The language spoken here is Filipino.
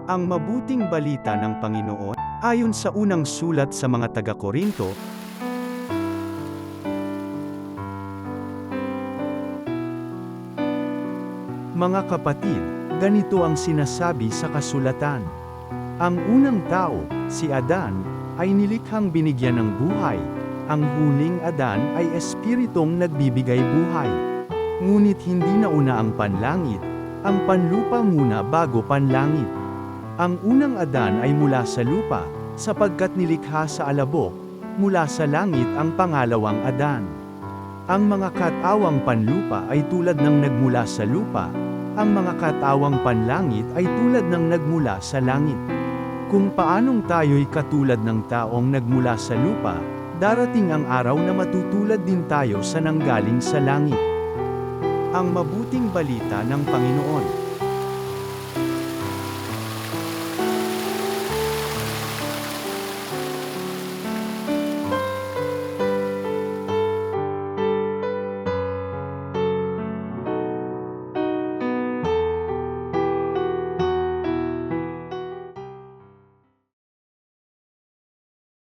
Ang mabuting balita ng Panginoon, ayon sa unang sulat sa mga taga-Korinto, mga kapatid, ganito ang sinasabi sa kasulatan. Ang unang tao, si Adan, ay nilikhang binigyan ng buhay. Ang huling Adan ay espiritong nagbibigay buhay. Ngunit hindi nauna ang panlangit, ang panlupa muna bago panlangit. Ang unang Adan ay mula sa lupa, sapagkat nilikha sa alabok, mula sa langit ang pangalawang Adan. Ang mga katawang panlupa ay tulad ng nagmula sa lupa, ang mga katawang panlangit ay tulad ng nagmula sa langit. Kung paanong tayo'y katulad ng taong nagmula sa lupa, darating ang araw na matutulad din tayo sa nanggaling sa langit. Ang mabuting balita ng Panginoon.